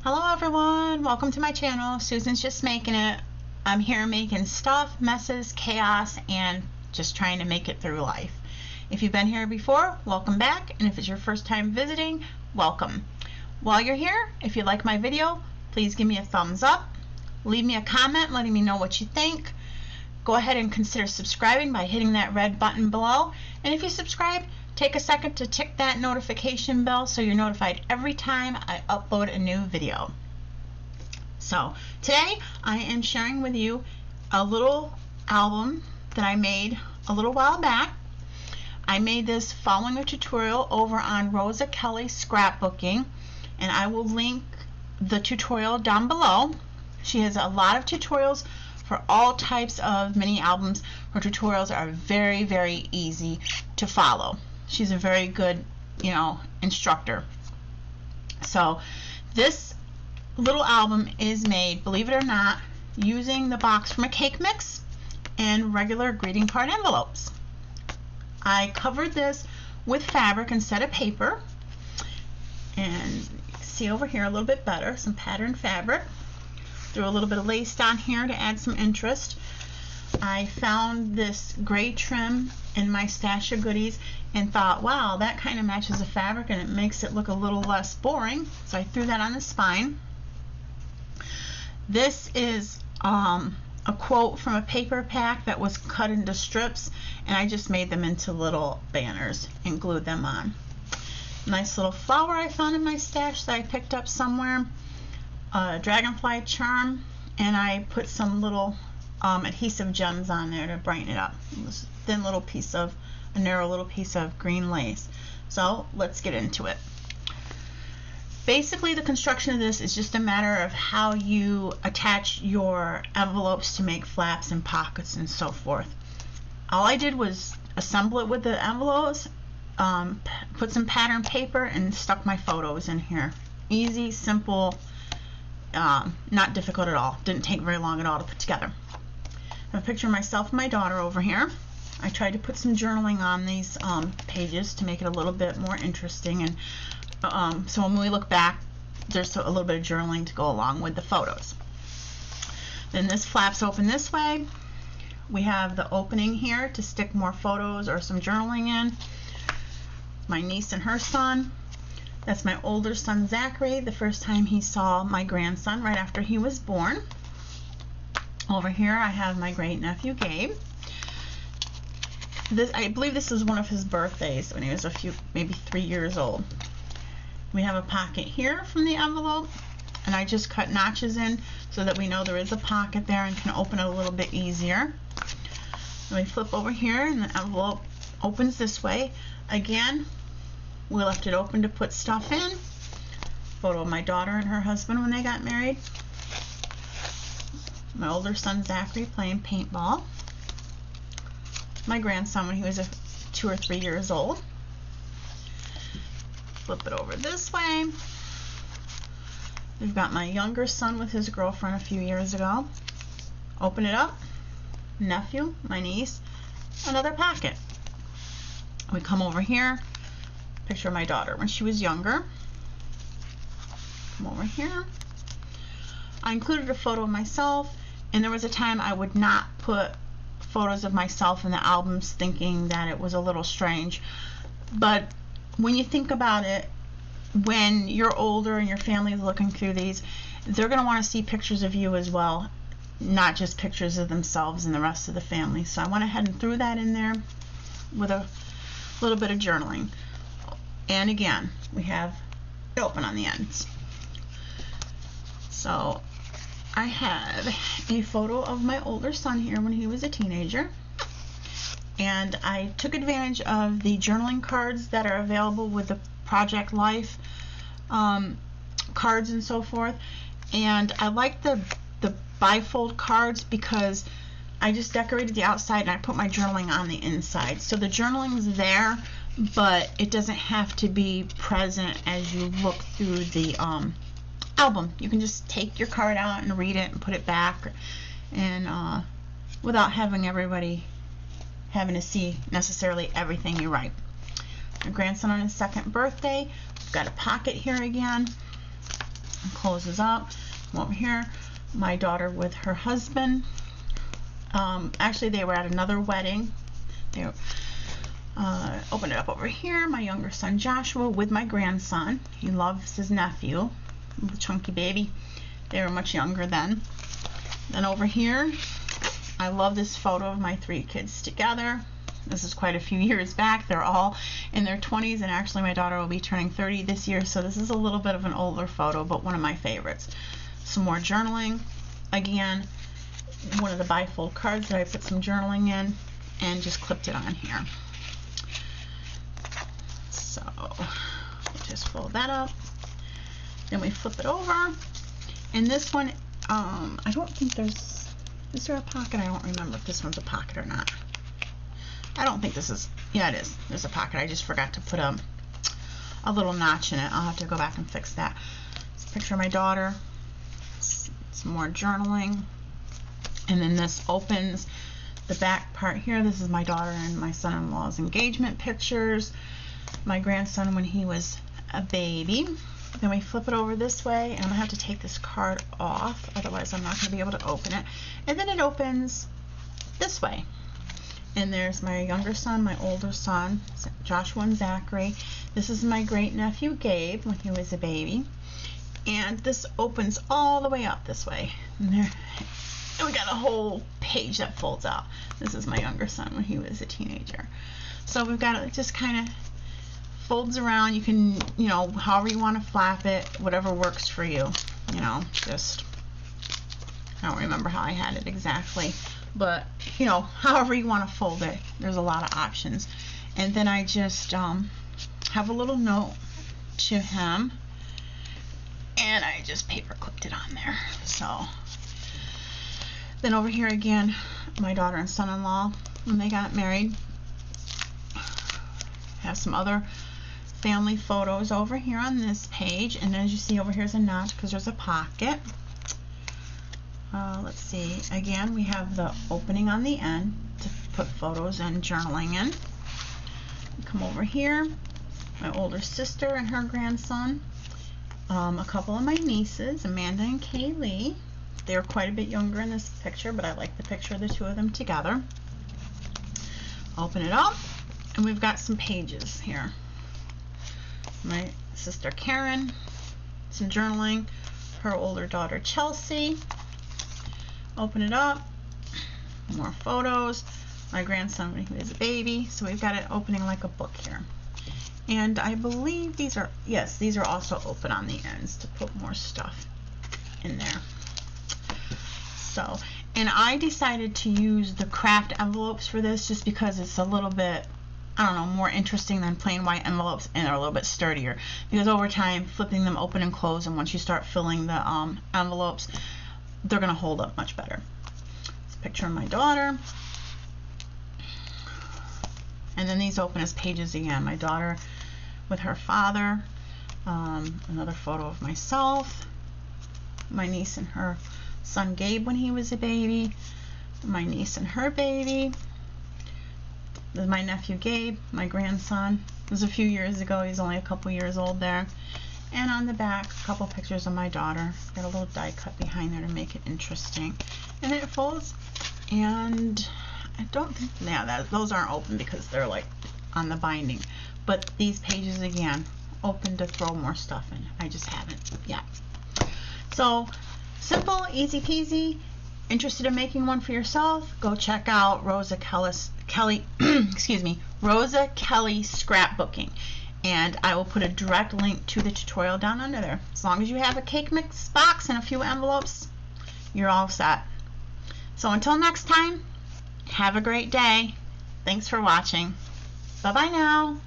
Hello everyone, welcome to my channel. Susan's just making it. I'm here making stuff, messes, chaos, and just trying to make it through life. If you've been here before, welcome back, and if it's your first time visiting, welcome. While you're here, if you like my video, please give me a thumbs up, leave me a comment letting me know what you think. Go ahead and consider subscribing by hitting that red button below, and if you subscribe, take a second to tick that notification bell so you're notified every time I upload a new video. So today I am sharing with you a little album that I made a little while back. I made this following a tutorial over on Rosa Kelly Scrapbooking, and I will link the tutorial down below. She has a lot of tutorials for all types of mini albums. Her tutorials are very, very easy to follow. She's a very good, instructor. So this little album is made, believe it or not, using the box from a cake mix and regular greeting card envelopes. I covered this with fabric instead of paper, and you can see over here a little bit better, some patterned fabric. Threw a little bit of lace down here to add some interest. I found this gray trim in my stash of goodies and thought, wow, that kind of matches the fabric and it makes it look a little less boring. So I threw that on the spine. This is a quote from a paper pack that was cut into strips, and I just made them into little banners and glued them on. Nice little flower I found in my stash that I picked up somewhere. A dragonfly charm, and I put some little adhesive gems on there to brighten it up. This thin little piece of, a narrow little piece of green lace. So let's get into it. Basically the construction of this is just a matter of how you attach your envelopes to make flaps and pockets and so forth. All I did was assemble it with the envelopes, put some pattern paper, and stuck my photos in here. Easy, simple, not difficult at all. Didn't take very long at all to put together. I have a picture of myself and my daughter over here. I tried to put some journaling on these pages to make it a little bit more interesting, and so when we look back, there's a little bit of journaling to go along with the photos. Then this flaps open this way. We have the opening here to stick more photos or some journaling in. My niece and her son. That's my older son Zachary, the first time he saw my grandson right after he was born. Over here I have my great nephew Gabe. I believe this is one of his birthdays when he was maybe 3 years old. We have a pocket here from the envelope, and I just cut notches in so that we know there is a pocket there and can open it a little bit easier. Then we flip over here and the envelope opens this way. Again, we left it open to put stuff in. Photo of my daughter and her husband when they got married. My older son Zachary playing paintball. My grandson when he was 2 or 3 years old. Flip it over this way. We've got my younger son with his girlfriend a few years ago. Open it up. Nephew, my niece, another pocket. We come over here. Picture of my daughter when she was younger. Come over here. I included a photo of myself, and there was a time I would not put photos of myself in the albums, thinking that it was a little strange. But when you think about it, when you're older and your family is looking through these, they're going to want to see pictures of you as well, not just pictures of themselves and the rest of the family. So I went ahead and threw that in there with a little bit of journaling. And again, we have it open on the ends. So I have a photo of my older son here when he was a teenager, and I took advantage of the journaling cards that are available with the Project Life cards and so forth, and I like the bifold cards because I just decorated the outside and I put my journaling on the inside. So the journaling's there, but it doesn't have to be present as you look through the album. You can just take your card out and read it and put it back, and without having everybody having to see necessarily everything you write. My grandson on his 2nd birthday. We've got a pocket here again. It closes up. Over here, my daughter with her husband. Actually, they were at another wedding. They opened it up over here. My younger son Joshua with my grandson. He loves his nephew, the chunky baby. They were much younger then. Then over here, I love this photo of my 3 kids together. This is quite a few years back. They're all in their 20s, and actually my daughter will be turning 30 this year, so this is a little bit of an older photo, but one of my favorites. Some more journaling. Again, one of the bifold cards that I put some journaling in and just clipped it on here. So just fold that up. Then we flip it over. And this one, I don't think is there a pocket? I don't remember if this one's a pocket or not. I don't think this is, yeah, it is. There's a pocket. I just forgot to put a little notch in it. I'll have to go back and fix that. It's a picture of my daughter. Some more journaling. And then this opens the back part here. This is my daughter and my son-in-law's engagement pictures. My grandson when he was a baby. Then we flip it over this way, and I'm gonna have to take this card off, otherwise I'm not gonna be able to open it. And then it opens this way. And there's my younger son, my older son, Joshua and Zachary. This is my great nephew Gabe when he was a baby. And this opens all the way up this way. And there, and we got a whole page that folds out. This is my younger son when he was a teenager. So we've got it just kind of folds around. You can, you know, however you want to flap it, whatever works for you. You know, just, I don't remember how I had it exactly. But, you know, however you want to fold it, there's a lot of options. And then I just have a little note to him. And I just paper clipped it on there. So then over here again, my daughter and son-in-law when they got married. Have some other family photos over here on this page, and as you see over here is a notch because there's a pocket. Let's see, again we have the opening on the end to put photos and journaling in. Come over here, my older sister and her grandson, a couple of my nieces, Amanda and Kaylee. They're quite a bit younger in this picture, but I like the picture of the 2 of them together. Open it up, and we've got some pages here. My sister Karen, some journaling, her older daughter Chelsea. Open it up, more photos, my grandson when he was a baby. So we've got it opening like a book here. And I believe these are, yes, these are also open on the ends to put more stuff in there. So, and I decided to use the craft envelopes for this just because it's a little bit, I don't know, more interesting than plain white envelopes, and they're a little bit sturdier. Because over time, flipping them open and close, and once you start filling the envelopes, they're going to hold up much better. It's a picture of my daughter. And then these open as pages again. My daughter with her father. Another photo of myself. My niece and her son Gabe when he was a baby. My niece and her baby. This is my nephew Gabe, my grandson. It was a few years ago. He's only a couple years old there. And on the back, a couple pictures of my daughter. Got a little die cut behind there to make it interesting. And it folds. And I don't think, yeah, those aren't open because they're like on the binding. But these pages again, open to throw more stuff in. I just haven't yet. So simple, easy peasy. Interested in making one for yourself? Go check out Rosa Kelly excuse me, Rosa Kelly Scrapbooking. And I will put a direct link to the tutorial down under there. As long as you have a cake mix box and a few envelopes, you're all set. So until next time, have a great day. Thanks for watching. Bye-bye now.